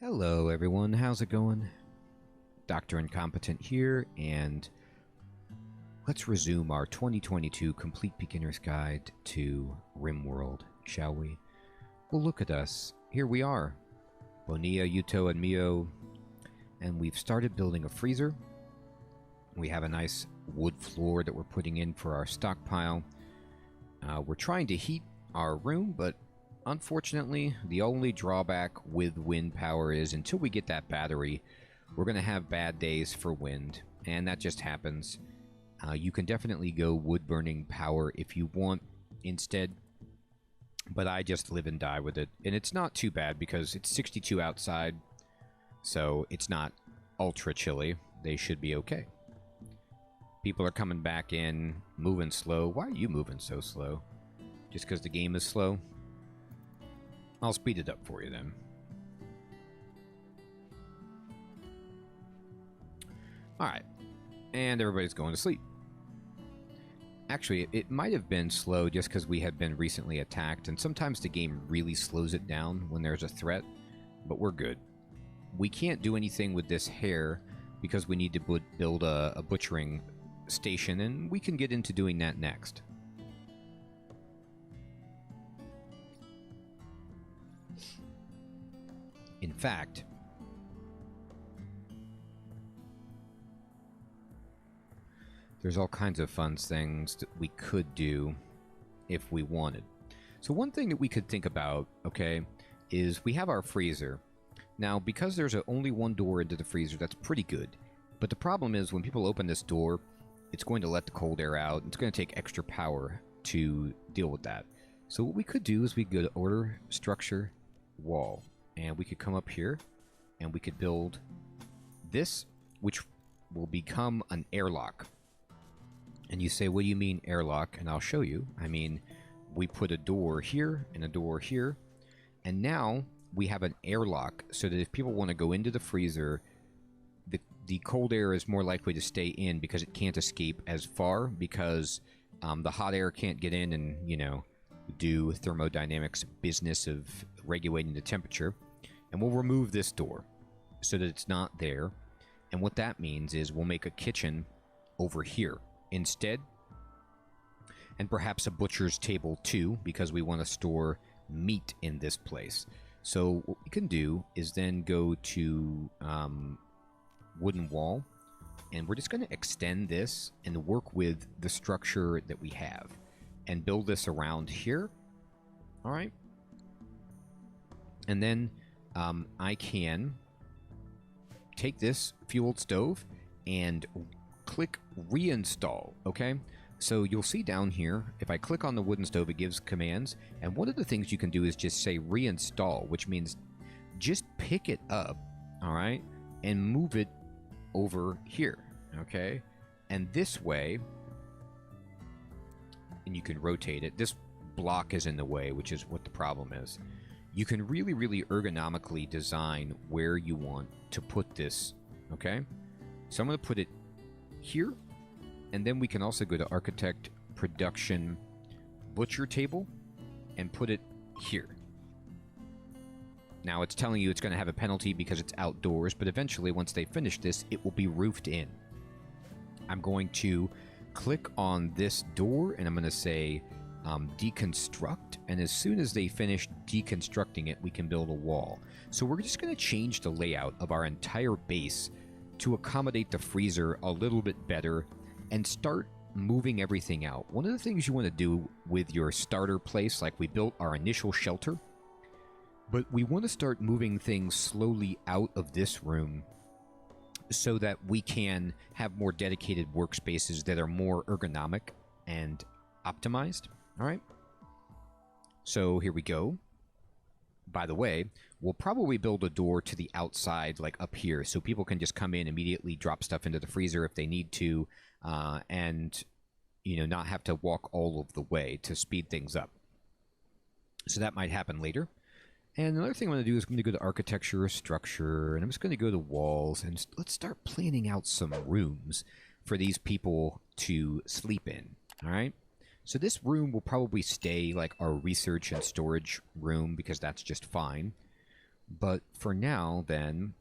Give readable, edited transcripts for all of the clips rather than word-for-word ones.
Hello everyone, how's it going? Dr. Incompetent here, and let's resume our 2022 Complete Beginner's Guide to RimWorld, shall we? Well, look at us. Here we are. Bonilla, Yuto, and Mio, and we've started building a freezer. We have a nice wood floor that we're putting in for our stockpile. We're trying to heat our room, but unfortunately, the only drawback with wind power is until we get that battery, we're going to have bad days for wind, and that just happens. You can definitely go wood-burning power if you want instead, but I just live and die with it. And it's not too bad because it's 62 outside, so it's not ultra chilly. They should be okay. People are coming back in, moving slow. Why are you moving so slow? Just because the game is slow? I'll speed it up for you then. Alright. And everybody's going to sleep. Actually, it might have been slow just because we had been recently attacked, and sometimes the game really slows it down when there's a threat, but we're good. We can't do anything with this hair because we need to build a butchering station, and we can get into doing that next. In fact, there's all kinds of fun things that we could do if we wanted. So one thing that we could think about, okay, is we have our freezer. Now, because there's only one door into the freezer, that's pretty good. But the problem is when people open this door, it's going to let the cold air out. It's going to take extra power to deal with that. So what we could do is we could go to Order, Structure, Wall. And we could come up here, and we could build this, which will become an airlock. And you say, what do you mean airlock? And I'll show you. I mean, we put a door here and a door here, and now we have an airlock so that if people want to go into the freezer, the cold air is more likely to stay in because it can't escape as far because the hot air can't get in and, you know, do thermodynamics business of regulating the temperature. And we'll remove this door so that it's not there. And what that means is we'll make a kitchen over here instead, and perhaps a butcher's table too, because we want to store meat in this place. So what we can do is then go to wooden wall, and we're just going to extend this and work with the structure that we have and build this around here. All right. And then I can take this fueled stove and click reinstall. Okay. So you'll see down here, if I click on the wooden stove, it gives commands. And one of the things you can do is just say reinstall, which means just pick it up. All right. And move it over here. Okay. And this way, and you can rotate it. This block is in the way, which is what the problem is. You can really, really ergonomically design where you want to put this, okay? So I'm going to put it here, and then we can also go to Architect, Production, Butcher Table, and put it here. Now, it's telling you it's going to have a penalty because it's outdoors, but eventually, once they finish this, it will be roofed in. I'm going to click on this door, and I'm going to say deconstruct, and as soon as they finish deconstructing it, we can build a wall. So we're just going to change the layout of our entire base to accommodate the freezer a little bit better and start moving everything out. One of the things you want to do with your starter place, like we built our initial shelter, but we want to start moving things slowly out of this room so that we can have more dedicated workspaces that are more ergonomic and optimized. All right. So here we go. By the way, we'll probably build a door to the outside, like up here, so people can just come in, immediately drop stuff into the freezer if they need to, and, you know, not have to walk all of the way to speed things up. So that might happen later. And another thing I'm going to do is I'm going to go to Architecture, Structure, and I'm just going to go to Walls, and let's start planning out some rooms for these people to sleep in. All right. So this room will probably stay like our research and storage room because that's just fine. But for now, then,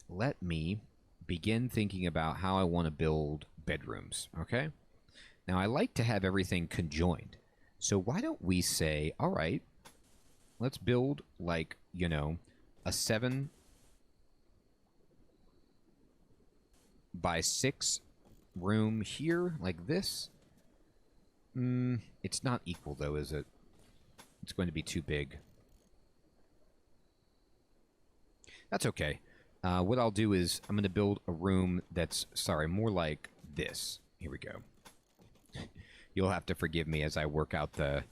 let me begin thinking about how I want to build bedrooms, okay? Now, I like to have everything conjoined. So why don't we say, all right, let's build, like, you know, a 7 by 6 room here, like this. It's not equal, though, is it? It's going to be too big. That's okay. What I'll do is I'm going to build a room that's, sorry, more like this. Here we go. You'll have to forgive me as I work out the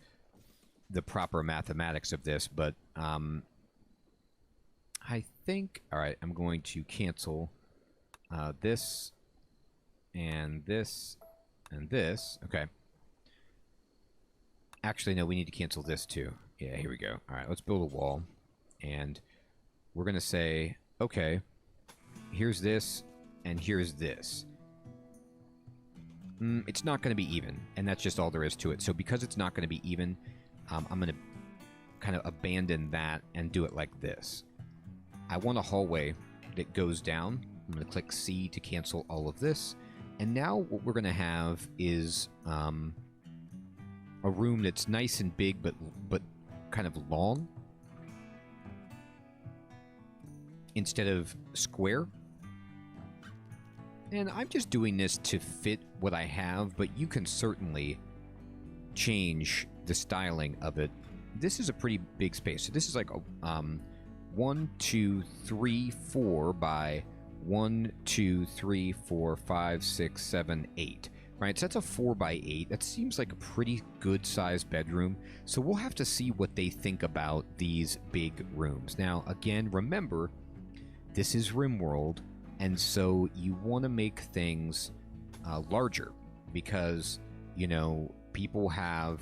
proper mathematics of this, but I think, all right, I'm going to cancel this and this and this. Okay. Actually, no, we need to cancel this too. Yeah, here we go. All right, let's build a wall. And we're going to say, okay, here's this and here's this. It's not going to be even, and that's just all there is to it. So because it's not going to be even, I'm going to kind of abandon that and do it like this. I want a hallway that goes down. I'm going to click C to cancel all of this. And now what we're going to have is a room that's nice and big, but kind of long instead of square. And I'm just doing this to fit what I have, but you can certainly change the styling of it. This is a pretty big space. So this is like a 1, 2, 3, 4 by 1, 2, 3, 4, 5, 6, 7, 8. Right, so that's a 4 by 8. That seems like a pretty good sized bedroom. So we'll have to see what they think about these big rooms. Now, again, remember, this is RimWorld, and so you want to make things larger because, you know, people have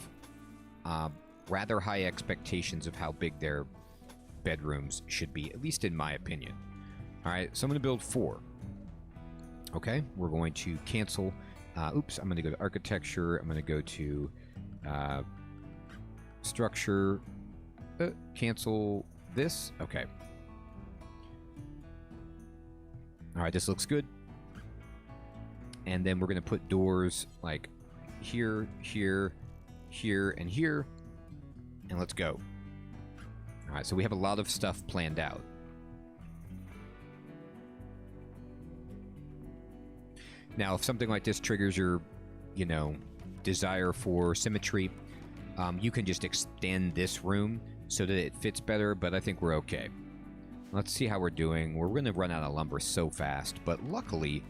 rather high expectations of how big their bedrooms should be, at least in my opinion. All right, so I'm going to build 4. Okay, we're going to cancel. Oops, I'm going to go to architecture. I'm going to go to structure. Cancel this. Okay. All right, this looks good. And then we're going to put doors like here, here, here, and here. And let's go. All right, so we have a lot of stuff planned out. Now, if something like this triggers your, you know, desire for symmetry, you can just extend this room so that it fits better, but I think we're okay. Let's see how we're doing. We're going to run out of lumber so fast, but luckily,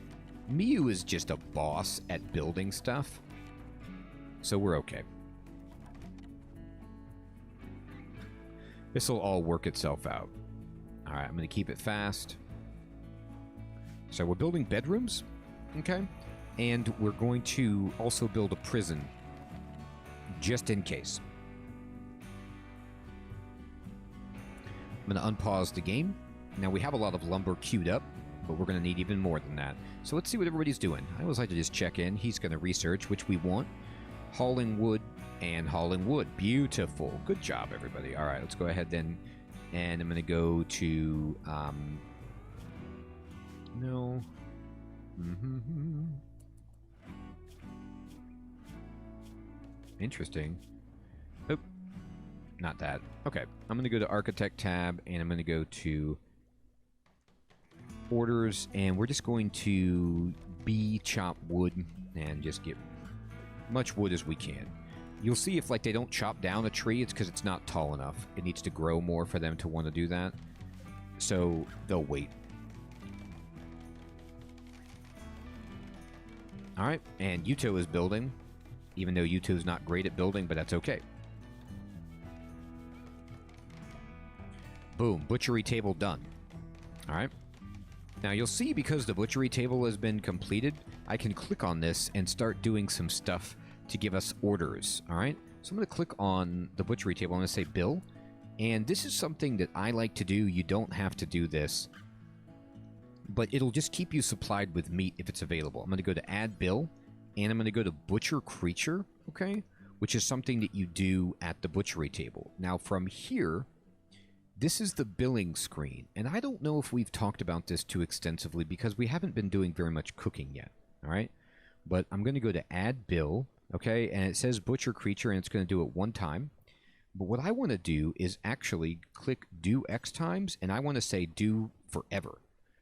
Miyu is just a boss at building stuff, so we're okay. This will all work itself out. All right, I'm going to keep it fast. So we're building bedrooms. Okay, and we're going to also build a prison, just in case. I'm going to unpause the game. Now, we have a lot of lumber queued up, but we're going to need even more than that. So let's see what everybody's doing. I always like to just check in. He's going to research, which we want. Hauling wood and hauling wood. Beautiful. Good job, everybody. All right, let's go ahead then. And I'm going to go to... no... Interesting. Oh, not that. Okay, I'm going to go to Architect tab, and I'm going to go to Orders, and we're just going to chop wood and just get much wood as we can. You'll see if, like, they don't chop down a tree, it's because it's not tall enough. It needs to grow more for them to want to do that. So they'll wait. All right, and Yuto is building, even though Yuto's not great at building, but that's okay. Boom, butchery table done. All right. Now you'll see because the butchery table has been completed, I can click on this and start doing some stuff to give us orders. All right. So I'm going to click on the butchery table. I'm going to say bill. And this is something that I like to do. You don't have to do this, but it'll just keep you supplied with meat if it's available. I'm going to go to add bill, and I'm going to go to butcher creature, okay, which is something that you do at the butchery table. Now from here, This is the billing screen, and I don't know if we've talked about this too extensively because we haven't been doing very much cooking yet, all right? But I'm going to go to Add Bill, okay, and it says Butcher Creature, and it's going to do it one time. But what I want to do is actually click Do X times, and I want to say Do Forever.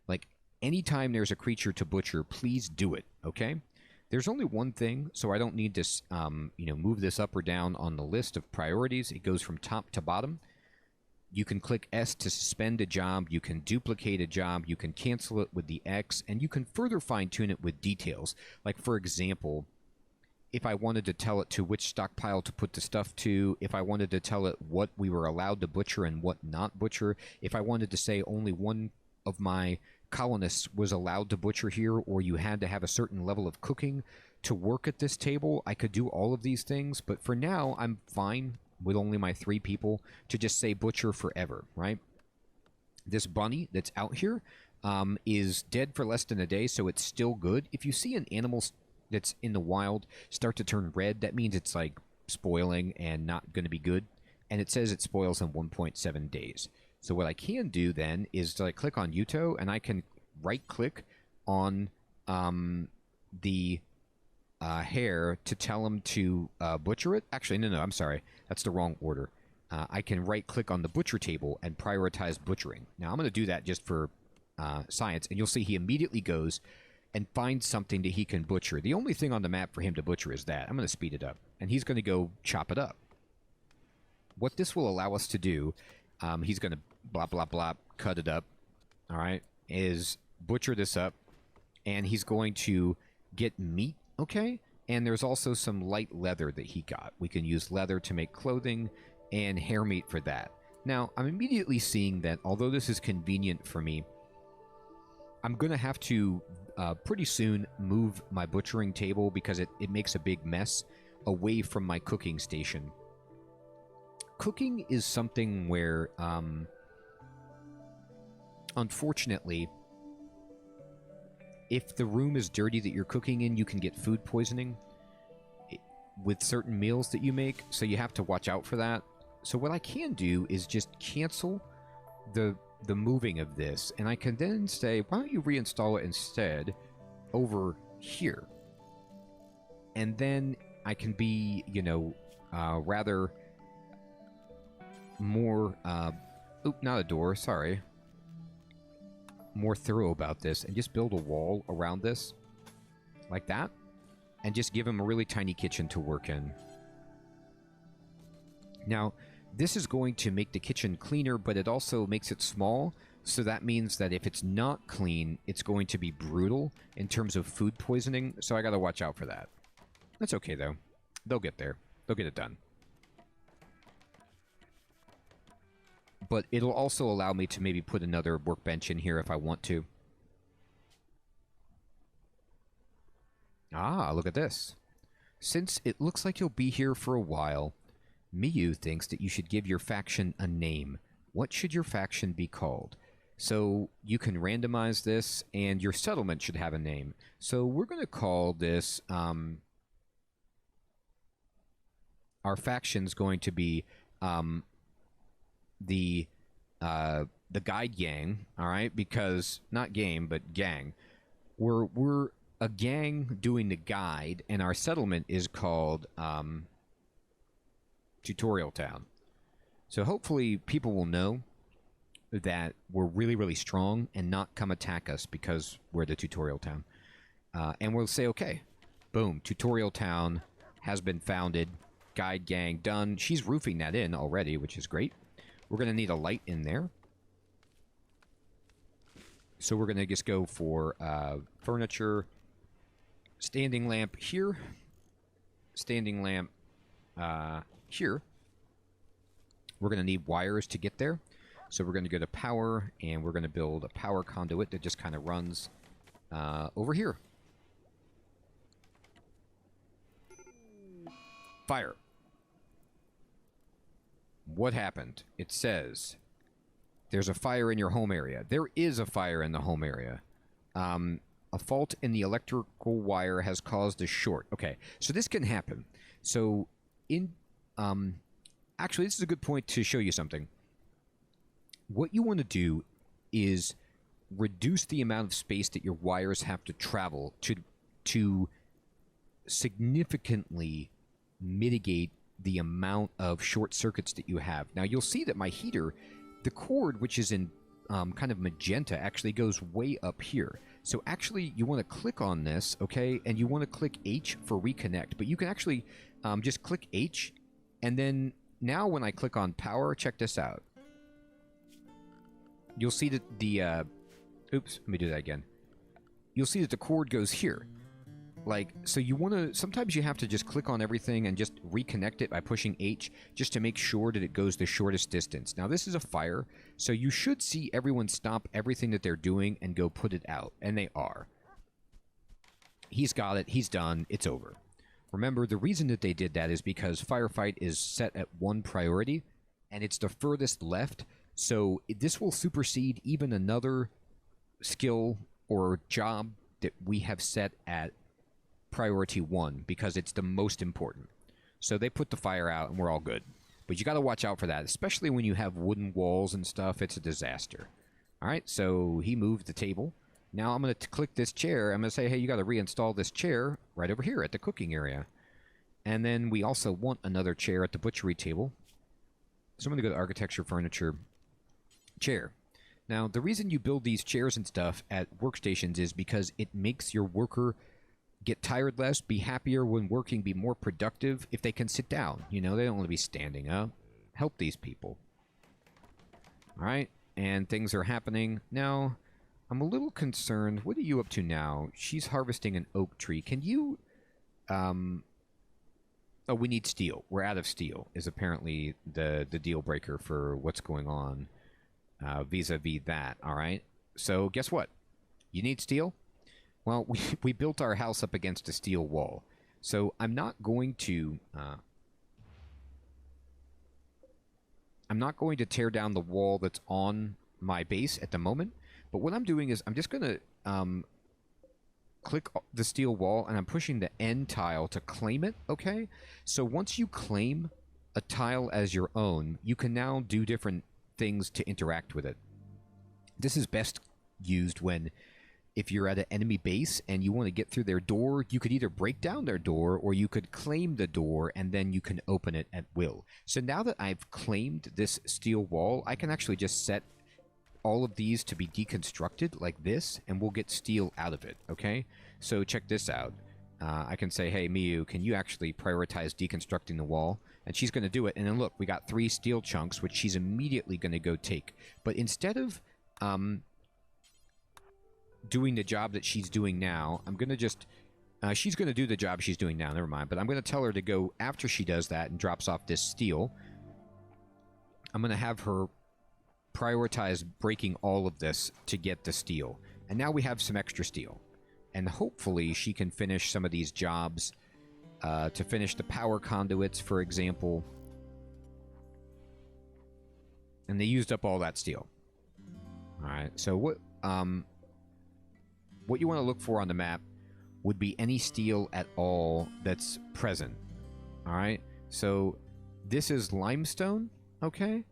Like, anytime there's a creature to butcher, please do it, okay? There's only one thing, so I don't need to move this up or down on the list of priorities. It goes from top to bottom. You can click S to suspend a job, you can duplicate a job, you can cancel it with the X, and you can further fine-tune it with details. Like, for example, if I wanted to tell it to which stockpile to put the stuff to, if I wanted to tell it what we were allowed to butcher and what not butcher, if I wanted to say only one of my colonists was allowed to butcher here, or you had to have a certain level of cooking to work at this table, I could do all of these things, but for now, I'm fine with only my 3 people to just say butcher forever, right? This bunny that's out here is dead for less than a day, so it's still good. If you see an animal that's in the wild start to turn red, that means it's like spoiling and not going to be good. And it says it spoils in 1.7 days. So what I can do then is to click on Yuto, and I can right-click on the hair to tell him to butcher it. Actually, no, I'm sorry. That's the wrong order. I can right-click on the butcher table and prioritize butchering. Now, I'm going to do that just for science, and you'll see he immediately goes and finds something that he can butcher. The only thing on the map for him to butcher is that. I'm going to speed it up, and he's going to go chop it up. What this will allow us to do, he's going to blah, blah, blah, cut it up, all right, is butcher this up, and he's going to get meat, okay? And there's also some light leather that he got. We can use leather to make clothing and hair meat for that. Now, I'm immediately seeing that although this is convenient for me, I'm going to have to pretty soon move my butchering table because it makes a big mess away from my cooking station. Cooking is something where, unfortunately, if the room is dirty that you're cooking in, you can get food poisoning with certain meals that you make, so you have to watch out for that. So what I can do is just cancel the moving of this, and I can then say, why don't you reinstall it instead over here? And then I can be, rather more, not a door, sorry, more thorough about this, and just build a wall around this, like that, and just give him a really tiny kitchen to work in. Now, this is going to make the kitchen cleaner, but it also makes it small, so that means that if it's not clean, it's going to be brutal in terms of food poisoning, so I gotta watch out for that. That's okay, though. They'll get there. They'll get it done. But it'll also allow me to maybe put another workbench in here if I want to. Ah, look at this. Since it looks like you'll be here for a while, Miyu thinks that you should give your faction a name. What should your faction be called? So you can randomize this, and your settlement should have a name. So we're going to call this, our faction's going to be the Guide Gang, all right? Because, not game, but gang. We're a gang doing the guide, and our settlement is called Tutorial Town. So hopefully people will know that we're really, really strong and not come attack us because we're the Tutorial Town. And we'll say, okay, boom, Tutorial Town has been founded, Guide Gang done. She's roofing that in already, which is great. We're going to need a light in there. So we're going to just go for furniture, standing lamp here, standing lamp here. We're going to need wires to get there. So we're going to go to power, and we're going to build a power conduit that just kind of runs over here. Fire. What happened? It says there's a fire in your home area. There is a fire in the home area. A fault in the electrical wire has caused a short. Okay, so this can happen. So actually, this is a good point to show you something. what you want to do is reduce the amount of space that your wires have to travel to significantly mitigate the amount of short circuits that you have. Now you'll see that my heater, the cord, which is in kind of magenta, actually goes way up here. So actually you want to click on this, okay, and you want to click H for reconnect, but you can actually just click H, and then now when I click on power, check this out. You'll see that the oops, let me do that again. You'll see that the cord goes here. Like, so you want to, sometimes you have to just click on everything and just reconnect it by pushing H just to make sure that it goes the shortest distance. Now, this is a fire, so you should see everyone stop everything that they're doing and go put it out, and they are. He's got it, he's done, it's over. Remember, the reason that they did that is because firefight is set at 1 priority, and it's the furthest left, so this will supersede even another skill or job that we have set at priority 1 because it's the most important. So they put the fire out and we're all good. But you got to watch out for that, especially when you have wooden walls and stuff. It's a disaster. All right, so he moved the table. Now I'm going to click this chair. I'm going to say, hey, you got to reinstall this chair right over here at the cooking area. And then we also want another chair at the butchery table. So I'm going to go to architecture, furniture, chair. Now, the reason you build these chairs and stuff at workstations is because it makes your worker get tired less, be happier when working, be more productive if they can sit down. You know, they don't want to be standing up. Help these people. All right, and things are happening. Now, I'm a little concerned. What are you up to now? She's harvesting an oak tree. Can you... Oh, we need steel. We're out of steel, is apparently the deal breaker for what's going on vis-a-vis that, all right? So, guess what? You need steel? Well, we built our house up against a steel wall. So I'm not going to tear down the wall that's on my base at the moment. But what I'm doing is I'm just going to click the steel wall, and I'm pushing the N tile to claim it, okay? So once you claim a tile as your own, you can now do different things to interact with it. This is best used when... if you're at an enemy base and you want to get through their door, you could either break down their door or you could claim the door and then you can open it at will. So now that I've claimed this steel wall, I can actually just set all of these to be deconstructed like this and we'll get steel out of it, okay? So check this out. I can say, hey, Miyu, can you actually prioritize deconstructing the wall? And she's going to do it. And then look, we got 3 steel chunks, which she's immediately going to go take. But instead of... doing the job that she's doing now, I'm going to just... she's going to do the job she's doing now, never mind. But I'm going to tell her to go after she does that and drops off this steel. I'm going to have her prioritize breaking all of this to get the steel. And now we have some extra steel. And hopefully she can finish some of these jobs to finish the power conduits, for example. And they used up all that steel. Alright, so what you want to look for on the map would be any steel at all that's present. Alright, so this is limestone, okay?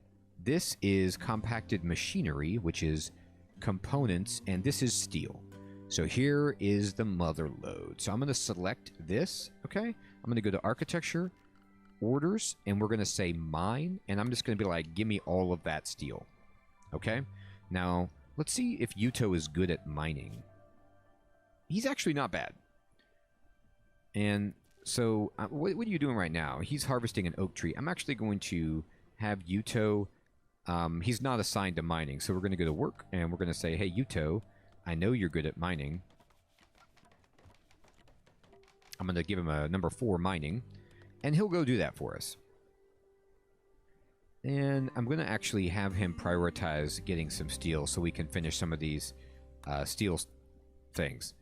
This is compacted machinery, which is components, and this is steel. So here is the mother lode. So I'm going to select this, okay? I'm going to go to architecture, orders, and we're going to say mine, and I'm just going to be like, give me all of that steel, okay? Now, let's see if Yuto is good at mining. He's actually not bad. And so, what are you doing right now? He's harvesting an oak tree. I'm actually going to have Yuto... he's not assigned to mining, so we're going to go to work, and we're going to say, hey, Yuto, I know you're good at mining. I'm going to give him a number 4 mining, and he'll go do that for us. And I'm going to actually have him prioritize getting some steel so we can finish some of these steel things.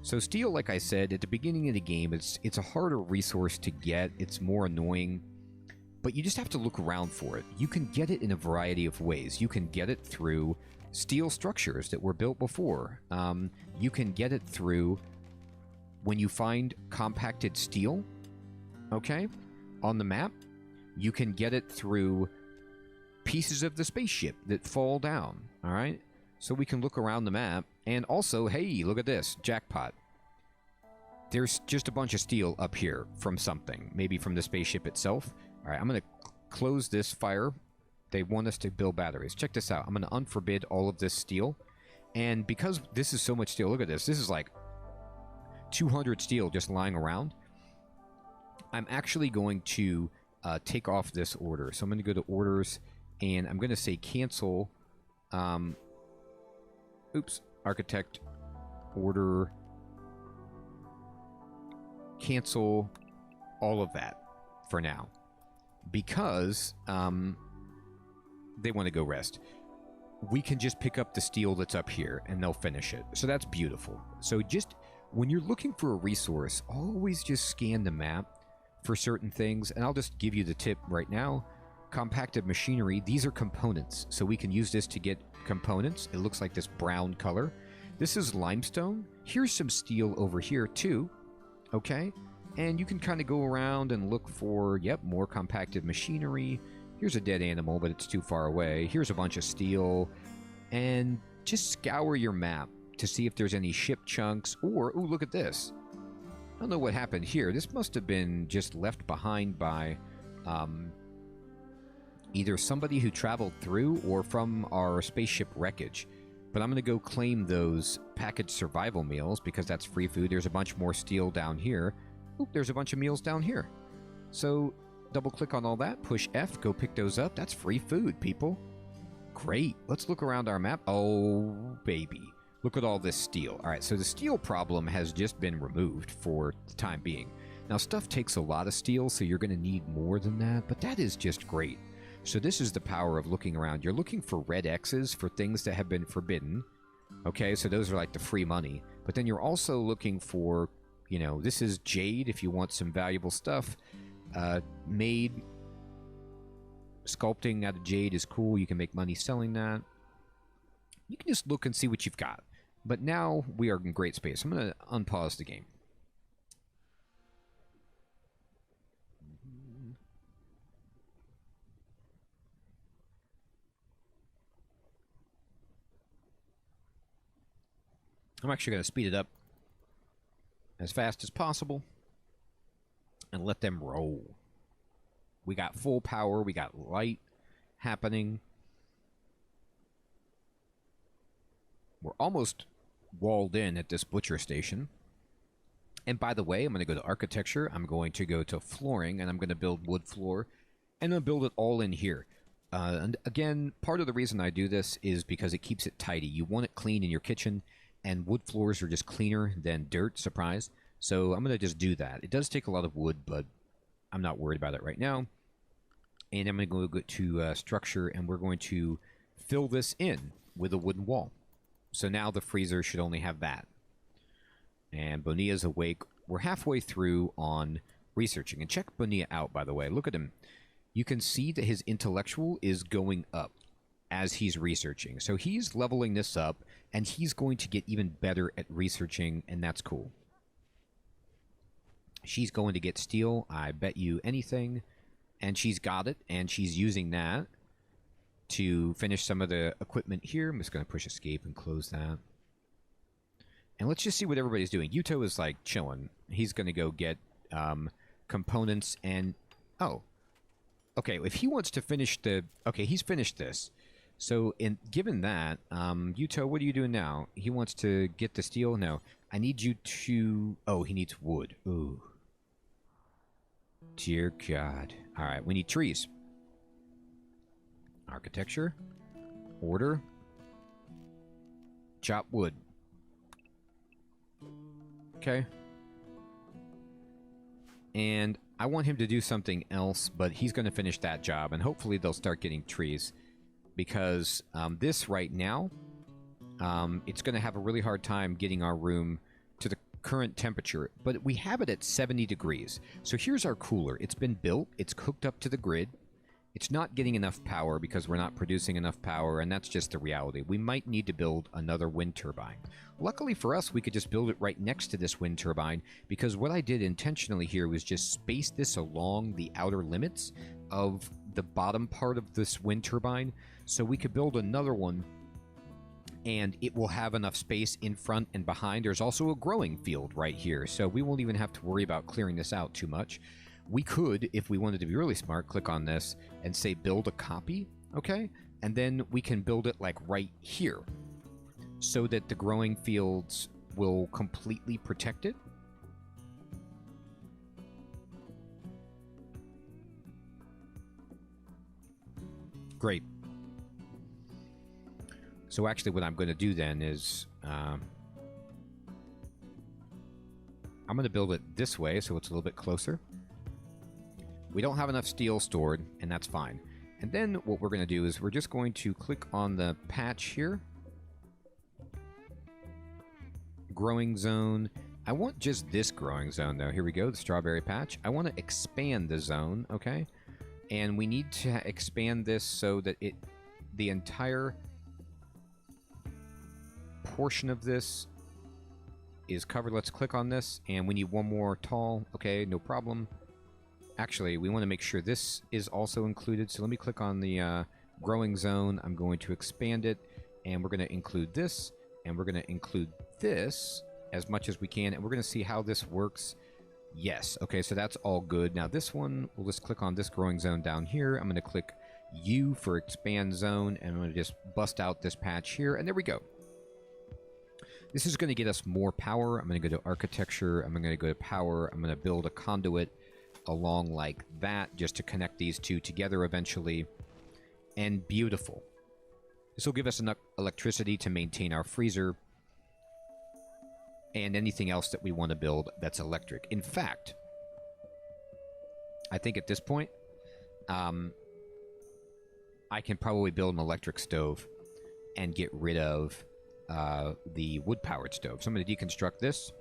So steel, like I said, at the beginning of the game, it's a harder resource to get. It's more annoying. But you just have to look around for it. You can get it in a variety of ways. You can get it through steel structures that were built before. You can get it through when you find compacted steel, okay, on the map. You can get it through pieces of the spaceship that fall down, all right? So we can look around the map, and also, hey, look at this, jackpot. There's just a bunch of steel up here from something, maybe from the spaceship itself. All right, I'm going to close this fire. They want us to build batteries. Check this out. I'm going to unforbid all of this steel. And because this is so much steel, look at this. This is like 200 steel just lying around. I'm actually going to take off this order. So I'm going to go to orders, and I'm going to say cancel. Architect order. Cancel all of that for now, because they want to go rest. We can just pick up the steel that's up here and they'll finish it. So that's beautiful. So just when you're looking for a resource, always just scan the map for certain things. And I'll just give you the tip right now. Compacted machinery, these are components. So we can use this to get components. It looks like this brown color. This is limestone. Here's some steel over here too. Okay, and you can kind of go around and look for, yep, more compacted machinery. Here's a dead animal, but it's too far away. Here's a bunch of steel. And just scour your map to see if there's any ship chunks, or, ooh, look at this. I don't know what happened here. This must have been just left behind by either somebody who traveled through or from our spaceship wreckage. But I'm going to go claim those packaged survival meals because that's free food. There's a bunch more steel down here. Oop, there's a bunch of meals down here. So double click on all that, push F, go pick those up. That's free food, people. Great. Let's look around our map. Oh, baby. Look at all this steel. All right, so the steel problem has just been removed for the time being. Now, stuff takes a lot of steel, so you're going to need more than that, but that is just great. So this is the power of looking around. You're looking for red X's for things that have been forbidden. Okay, so those are like the free money. But then you're also looking for, you know, this is jade if you want some valuable stuff. Made. Sculpting out of jade is cool. You can make money selling that. You can just look and see what you've got. But now we are in great space. I'm going to unpause the game. I'm actually going to speed it up as fast as possible and let them roll. We got full power. We got light happening. We're almost walled in at this butcher station. And by the way, I'm going to go to architecture. I'm going to go to flooring, and I'm going to build wood floor. And I'm going to build it all in here. And again, part of the reason I do this is because it keeps it tidy. You want it clean in your kitchen. And wood floors are just cleaner than dirt, surprise. So I'm going to just do that. It does take a lot of wood, but I'm not worried about it right now. And I'm going to go to structure, and we're going to fill this in with a wooden wall. So now the freezer should only have that. And Bonilla's awake. We're halfway through on researching. And check Bonilla out, by the way. Look at him. You can see that his intellectual is going up as he's researching. So he's leveling this up, and he's going to get even better at researching, and that's cool. She's going to get steel, I bet you anything, and she's got it, and she's using that to finish some of the equipment here. I'm just going to push escape and close that. And let's just see what everybody's doing. Yuto is, like, chilling. He's going to go get components and... Oh. Okay, if he wants to finish the... Okay, he's finished this. So, given that, Yuto, what are you doing now? He wants to get the steel? No. I need you to... Oh, he needs wood. Ooh. Dear God. Alright, we need trees. Architecture. Order. Chop wood. Okay. And I want him to do something else, but he's going to finish that job, and hopefully they'll start getting trees. Because this right now, it's going to have a really hard time getting our room to the current temperature. But we have it at 70 degrees. So here's our cooler. It's been built. It's hooked up to the grid. It's not getting enough power because we're not producing enough power, and that's just the reality. We might need to build another wind turbine. Luckily for us, we could just build it right next to this wind turbine, because what I did intentionally here was just space this along the outer limits of the bottom part of this wind turbine. So we could build another one, and it will have enough space in front and behind. There's also a growing field right here, so we won't even have to worry about clearing this out too much. We could, if we wanted to be really smart, click on this and say build a copy, okay? And then we can build it like right here so that the growing fields will completely protect it. Great. So actually what I'm going to do then is I'm going to build it this way so it's a little bit closer. We don't have enough steel stored, and that's fine. And then what we're going to do is we're just going to click on the patch here. Growing zone. I want just this growing zone though. Here we go, the strawberry patch. I want to expand the zone, okay? And we need to expand this so that the entire portion of this is covered. Let's click on this, and we need one more tall. Okay, no problem. Actually, we want to make sure this is also included. So let me click on the growing zone. I'm going to expand it, and we're going to include this, and we're going to include this as much as we can, and we're going to see how this works. Yes. Okay, so that's all good. Now this one, we'll just click on this growing zone down here. I'm going to click U for expand zone, and I'm going to just bust out this patch here, and there we go. This is going to get us more power. I'm going to go to architecture. I'm going to go to power. I'm going to build a conduit along like that just to connect these two together eventually. And beautiful. This will give us enough electricity to maintain our freezer and anything else that we want to build that's electric. In fact, I think at this point, I can probably build an electric stove and get rid of the wood-powered stove. So I'm going to deconstruct this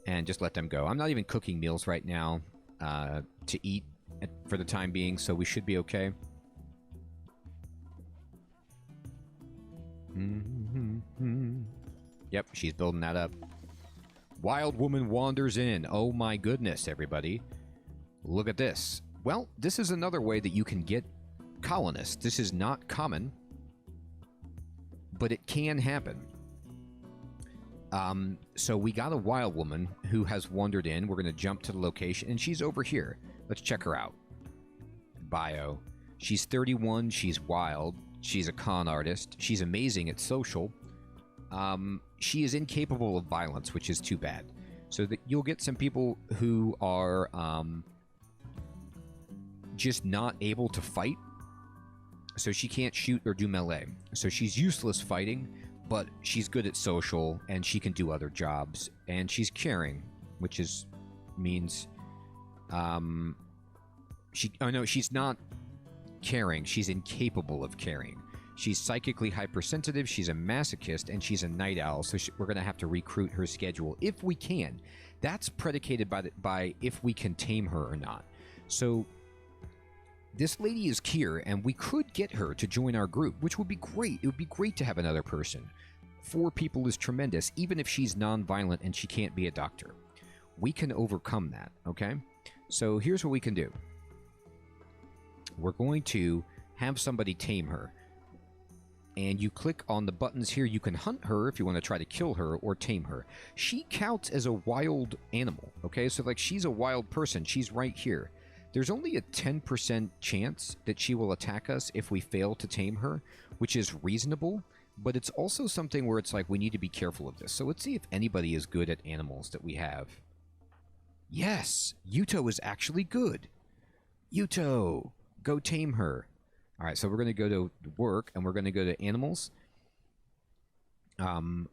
and just let them go. I'm not even cooking meals right now to eat for the time being, so we should be okay. Yep, she's building that up. Wild woman wanders in. Oh my goodness, everybody. Look at this. Well, this is another way that you can get colonists. This is not common, but it can happen. So we got a wild woman who has wandered in. We're going to jump to the location, and she's over here. Let's check her out. Bio. She's 31. She's wild. She's a con artist. She's amazing at social. She is incapable of violence, which is too bad. So that you'll get some people who are just not able to fight. So she can't shoot or do melee. So she's useless fighting, but she's good at social, and she can do other jobs. And she's caring, which means she's not caring. She's incapable of caring. She's psychically hypersensitive, she's a masochist, and she's a night owl, so we're going to have to recruit her schedule if we can. That's predicated by if we can tame her or not. So this lady is Kier, and we could get her to join our group, which would be great. It would be great to have another person. 4 people is tremendous, even if she's non-violent and she can't be a doctor. We can overcome that, okay? So here's what we can do. We're going to have somebody tame her. And you click on the buttons here. You can hunt her if you want to try to kill her or tame her. She counts as a wild animal, okay? So, like, she's a wild person. She's right here. There's only a 10% chance that she will attack us if we fail to tame her, which is reasonable, but it's also something where it's like we need to be careful of this. So let's see if anybody is good at animals that we have. Yes! Yuto is actually good. Yuto! Go tame her. All right, so we're going to go to work, and we're going to go to animals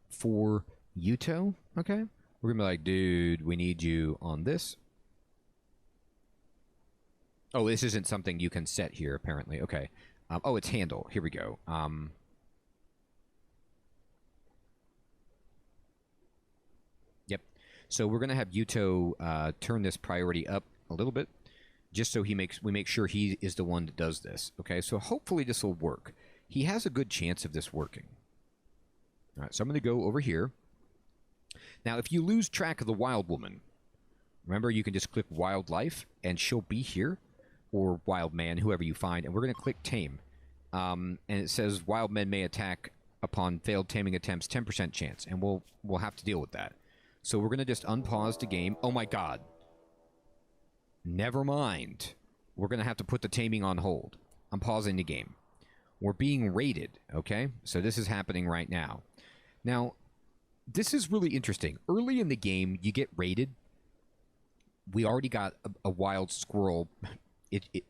for Yuto, okay? We're going to be like, dude, we need you on this. Oh, this isn't something you can set here, apparently. Okay. Oh, it's handle. Here we go. Yep. So we're going to have Yuto turn this priority up a little bit, just so we make sure he is the one that does this. Okay, so hopefully this will work. He has a good chance of this working. All right, so I'm going to go over here. Now, if you lose track of the wild woman, remember you can just click wildlife, and she'll be here. or wild man, whoever you find, and we're going to click tame. And it says wild men may attack upon failed taming attempts, 10% chance, and we'll have to deal with that. So we're going to just unpause the game. Oh my god. Never mind. We're going to have to put the taming on hold. I'm pausing the game. We're being raided, okay? So this is happening right now. Now, this is really interesting. Early in the game, you get raided. We already got a wild squirrel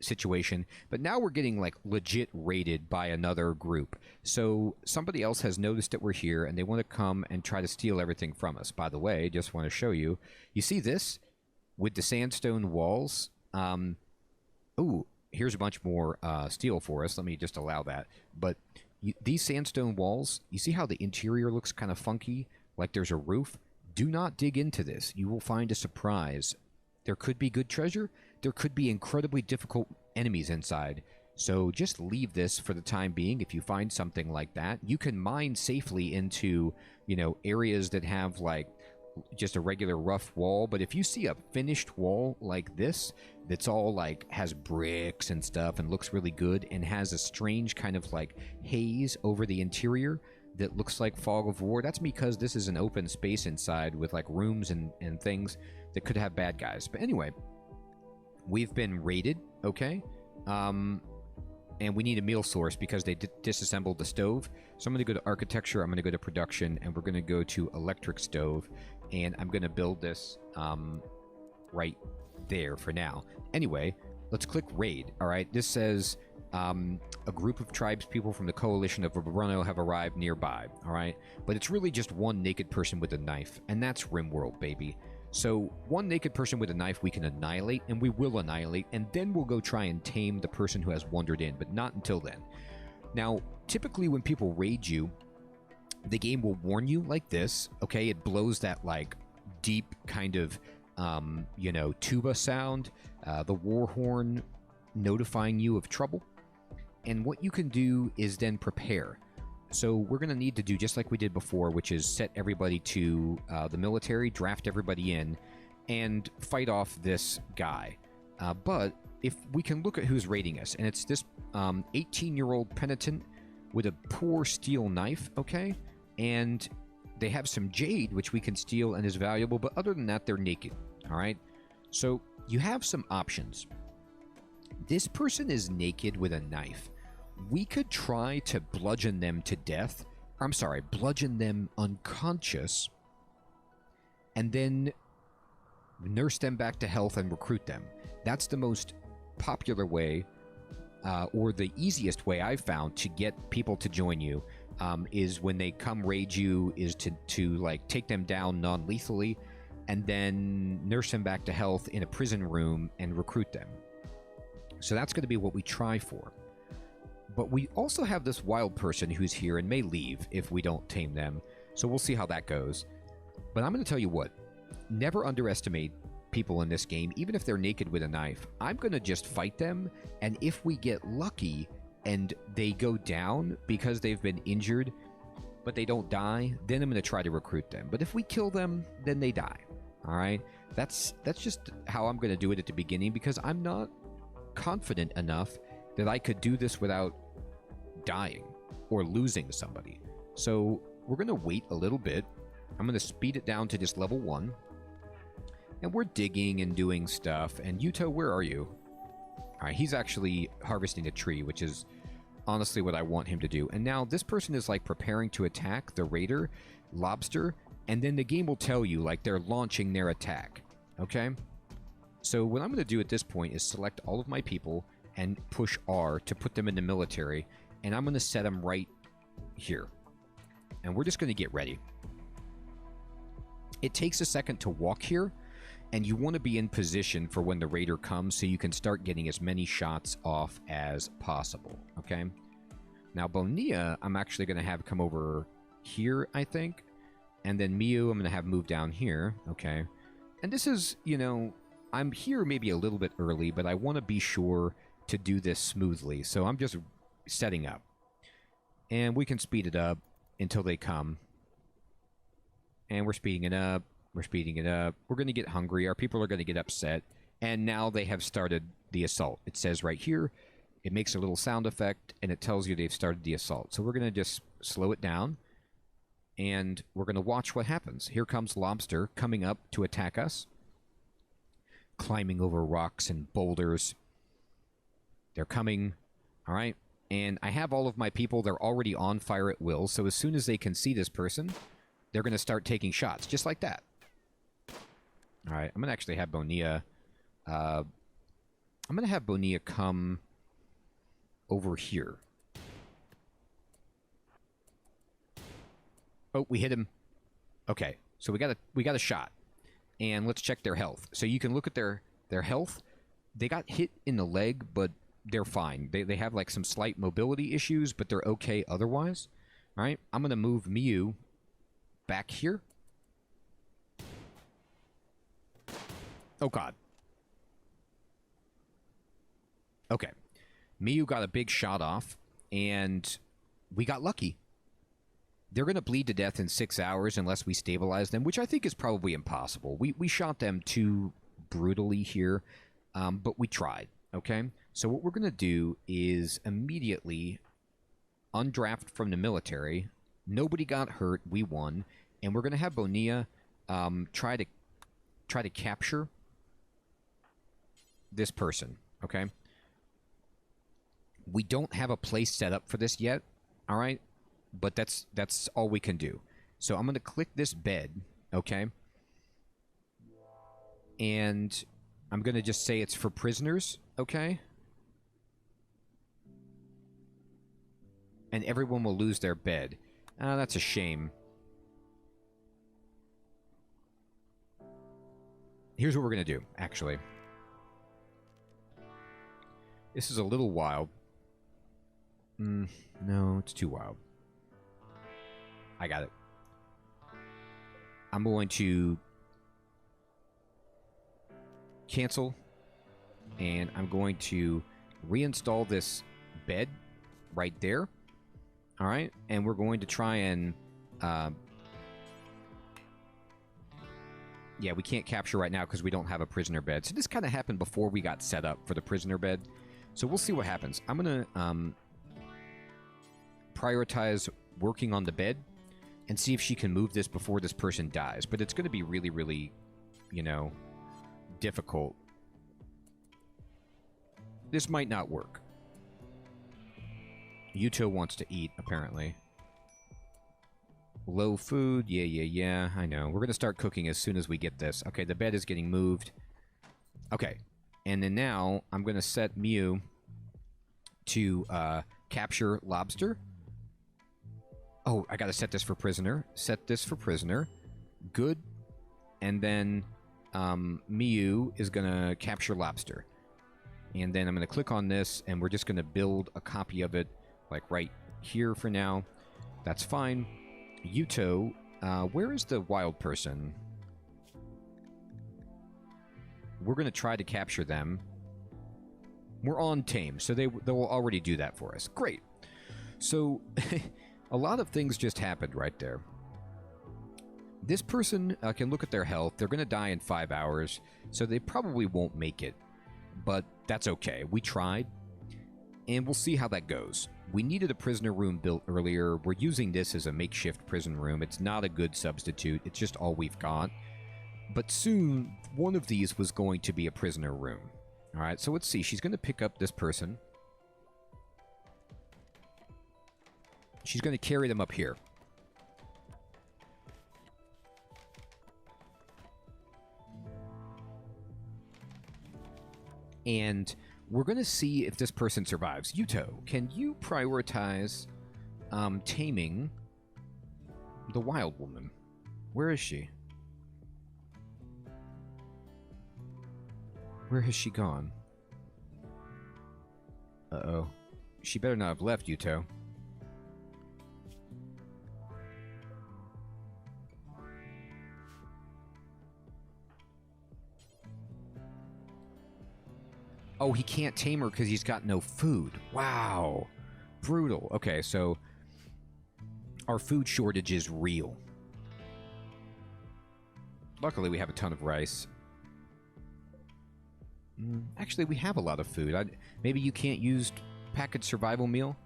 situation, but now we're getting like legit raided by another group. So somebody else has noticed that we're here, and they want to come and try to steal everything from us. By the way, just want to show you. You see this? With the sandstone walls. Ooh, here's a bunch more steel for us. Let me just allow that. But these sandstone walls, you see how the interior looks kind of funky? Like there's a roof? Do not dig into this. You will find a surprise. There could be good treasure. There could be incredibly difficult enemies inside. So just leave this for the time being. If you find something like that, you can mine safely into, you know, areas that have like just a regular rough wall. But if you see a finished wall like this, that's all like has bricks and stuff and looks really good and has a strange kind of like haze over the interior that looks like fog of war, that's because this is an open space inside with like rooms and things that could have bad guys. But anyway, we've been raided, okay? And we need a meal source because they disassembled the stove. So I'm going to go to architecture, I'm going to go to production, and we're going to go to electric stove. And I'm going to build this right there for now. Anyway, let's click raid, all right? This says a group of tribespeople from the coalition of Bruno have arrived nearby, all right? But it's really just one naked person with a knife, and that's RimWorld, baby. So one naked person with a knife we can annihilate, and we will annihilate, and then we'll go try and tame the person who has wandered in, but not until then. Now, typically when people raid you, the game will warn you like this, okay? It blows that, like, deep kind of, you know, tuba sound, the war horn notifying you of trouble. And what you can do is then prepare. So we're going to need to do just like we did before, which is set everybody to the military, draft everybody in, and fight off this guy. But if we can look at who's raiding us, and it's this 18-year-old penitent with a poor steel knife, okay? And they have some jade, which we can steal and is valuable, but other than that, they're naked, all right? So you have some options. This person is naked with a knife. We could try to bludgeon them to death. I'm sorry, bludgeon them unconscious, and then nurse them back to health and recruit them. That's the most popular way, or the easiest way I've found to get people to join you, is when they come raid you, is to like take them down non-lethally, and then nurse them back to health in a prison room and recruit them. So that's going to be what we try for. But we also have this wild person who's here and may leave if we don't tame them. So we'll see how that goes. But I'm going to tell you what. Never underestimate people in this game, even if they're naked with a knife. I'm going to just fight them, and if we get lucky and they go down because they've been injured, but they don't die, then I'm going to try to recruit them. But if we kill them, then they die. All right? That's just how I'm going to do it at the beginning, because I'm not confident enough that I could do this without dying or losing somebody. So we're going to wait a little bit. I'm going to speed it down to just level 1. And we're digging and doing stuff. And Yuto, where are you? All right, he's actually harvesting a tree, which is honestly what I want him to do. And now this person is like preparing to attack the raider, Lobster, and then the game will tell you like they're launching their attack. Okay? So what I'm going to do at this point is select all of my people and push R to put them in the military, and I'm going to set them right here. And we're just going to get ready. It takes a second to walk here, and you want to be in position for when the raider comes so you can start getting as many shots off as possible, okay? Now, Bonilla, I'm actually going to have come over here, I think, and then Miu, I'm going to have move down here, okay? And this is, you know, I'm here maybe a little bit early, but I want to be sure to do this smoothly, so I'm just setting up. And we can speed it up until they come. And we're speeding it up. We're speeding it up. We're going to get hungry. Our people are going to get upset. And now they have started the assault. It says right here, it makes a little sound effect, and it tells you they've started the assault. So we're going to just slow it down, and we're going to watch what happens. Here comes Lobster coming up to attack us, climbing over rocks and boulders. They're coming, all right? And I have all of my people. They're already on fire at will, so as soon as they can see this person, they're going to start taking shots, just like that. All right, I'm going to actually have Bonilla... I'm going to have Bonilla come over here. Oh, we hit him. Okay, so we got a shot. And let's check their health. So you can look at their health. They got hit in the leg, but they're fine. They have like some slight mobility issues, but they're okay otherwise. All right, I'm going to move Miyu back here. Oh, God. Okay. Miyu got a big shot off, and we got lucky. They're going to bleed to death in 6 hours unless we stabilize them, which I think is probably impossible. We shot them too brutally here, but we tried, okay? So what we're going to do is immediately undraft from the military. Nobody got hurt. We won. And we're going to have Bonilla try to capture this person, okay? We don't have a place set up for this yet, all right? But that's all we can do. So I'm going to click this bed, okay? And I'm going to just say it's for prisoners, okay? And everyone will lose their bed. That's a shame. Here's what we're going to do, actually. This is a little wild. No, it's too wild. I got it. I'm going to cancel, and I'm going to reinstall this bed right there. All right, and we're going to try and yeah, we can't capture right now because we don't have a prisoner bed. So this kind of happened before we got set up for the prisoner bed. So we'll see what happens. I'm going to prioritize working on the bed and see if she can move this before this person dies. But it's going to be really, really, you know, difficult. This might not work. Yuto wants to eat, apparently. Low food. Yeah, I know. We're going to start cooking as soon as we get this. Okay, the bed is getting moved. Okay. And then now, I'm going to set Miyu to capture Lobster. Oh, I got to set this for prisoner. Set this for prisoner. Good. And then Miyu is going to capture Lobster. And then I'm going to click on this, and we're just going to build a copy of it, like right here for now. That's fine. Yuto, where is the wild person? We're going to try to capture them. We're on tame, so they will already do that for us. Great. So, a lot of things just happened right there. This person can look at their health. They're going to die in 5 hours, so they probably won't make it. But that's okay. We tried, and we'll see how that goes. We needed a prisoner room built earlier. We're using this as a makeshift prison room. It's not a good substitute. It's just all we've got. But soon, one of these was going to be a prisoner room. All right, so let's see. She's going to pick up this person. She's going to carry them up here. And we're going to see if this person survives. Yuto, can you prioritize taming the wild woman? Where is she? Where has she gone? Uh-oh. She better not have left, Yuto. Oh, he can't tame her because he's got no food. Wow. Brutal. Okay, so our food shortage is real. Luckily, we have a ton of rice. Actually, we have a lot of food. Maybe you can't use packaged survival meal?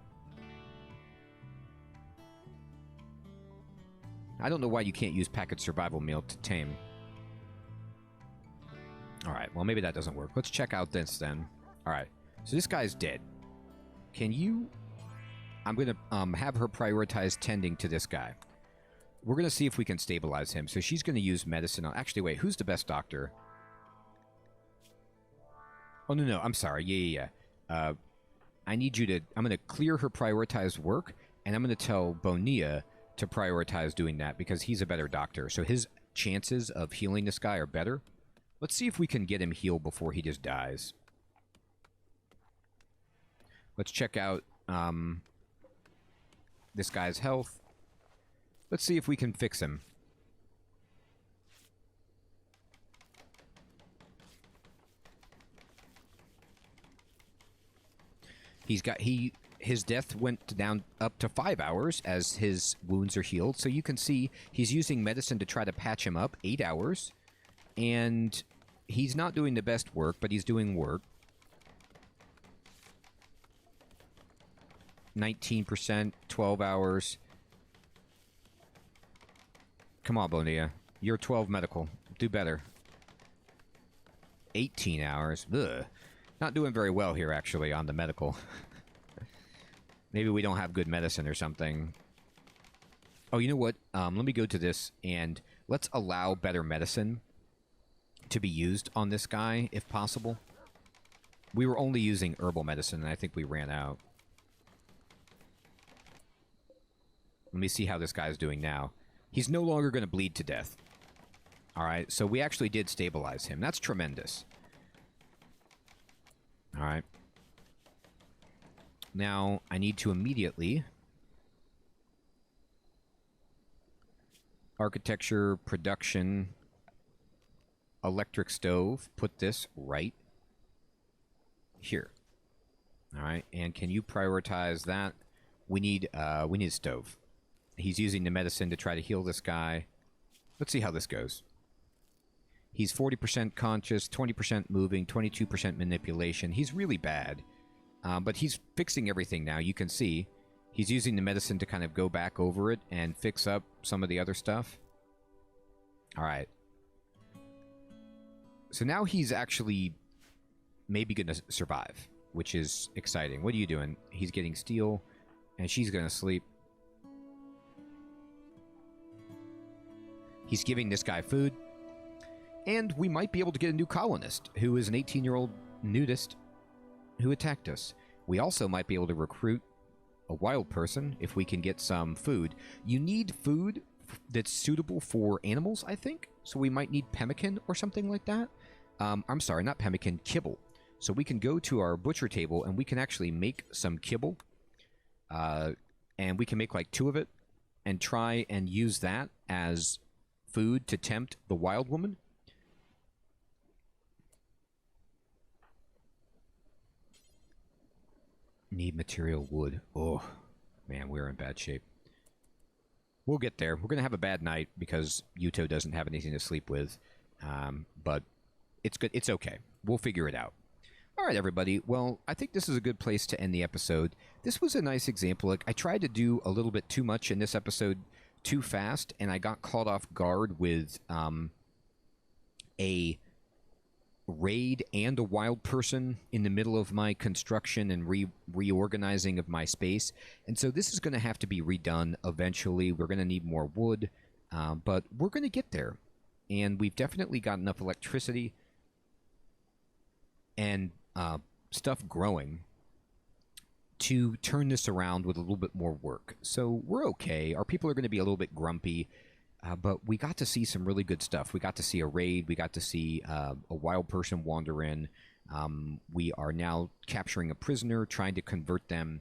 I don't know why you can't use packaged survival meal to tame. Alright, well maybe that doesn't work. Let's check out this then. Alright, so this guy's dead. Can you... I'm going to have her prioritize tending to this guy. We're going to see if we can stabilize him. So she's going to use medicine on... Actually, wait, who's the best doctor? Oh, no, I'm sorry. Yeah. I need you to... I'm going to clear her prioritized work, and I'm going to tell Bonilla to prioritize doing that because he's a better doctor. So his chances of healing this guy are better. Let's see if we can get him healed before he just dies. Let's check out this guy's health. Let's see if we can fix him. His death went down up to 5 hours as his wounds are healed. So you can see he's using medicine to try to patch him up. 8 hours. And he's not doing the best work, but he's doing work. 19%, 12 hours. Come on, Bonilla. You're 12 medical. Do better. 18 hours. Ugh. Not doing very well here, actually, on the medical. Maybe we don't have good medicine or something. Oh, you know what? Let me go to this, and let's allow better medicine to be used on this guy, if possible. We were only using herbal medicine, and I think we ran out. Let me see how this guy's doing now. He's no longer going to bleed to death. Alright, so we actually did stabilize him. That's tremendous. Alright. Now, I need to immediately... Architecture, production, electric stove. Put this right here. Alright, and can you prioritize that? We need a stove. He's using the medicine to try to heal this guy. Let's see how this goes. He's 40% conscious, 20% moving, 22% manipulation. He's really bad. But he's fixing everything now. You can see he's using the medicine to kind of go back over it and fix up some of the other stuff. Alright. So now he's actually maybe going to survive, which is exciting. What are you doing? He's getting steel, and she's going to sleep. He's giving this guy food. And we might be able to get a new colonist, who is an 18-year-old nudist who attacked us. We also might be able to recruit a wild person if we can get some food. You need food that's suitable for animals, I think. So we might need pemmican or something like that. I'm sorry, not pemmican, kibble. So we can go to our butcher table and we can actually make some kibble. And we can make like 2 of it and try and use that as food to tempt the wild woman. Need material wood. Oh, man, we're in bad shape. We'll get there. We're going to have a bad night because Yuto doesn't have anything to sleep with. But it's good. It's okay. We'll figure it out. All right, everybody. Well, I think this is a good place to end the episode. This was a nice example. Like, I tried to do a little bit too much in this episode too fast, and I got caught off guard with a raid and a wild person in the middle of my construction and reorganizing of my space. And so this is going to have to be redone eventually. We're going to need more wood, but we're going to get there. And we've definitely got enough electricity and stuff growing to turn this around with a little bit more work. So we're okay. Our people are going to be a little bit grumpy, but we got to see some really good stuff. We got to see a raid. We got to see a wild person wander in. We are now capturing a prisoner, trying to convert them,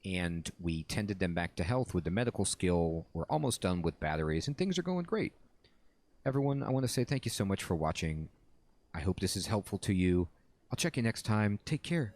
and we tended them back to health with the medical skill. We're almost done with batteries, and things are going great. Everyone, I want to say thank you so much for watching. I hope this is helpful to you. I'll check you next time. Take care.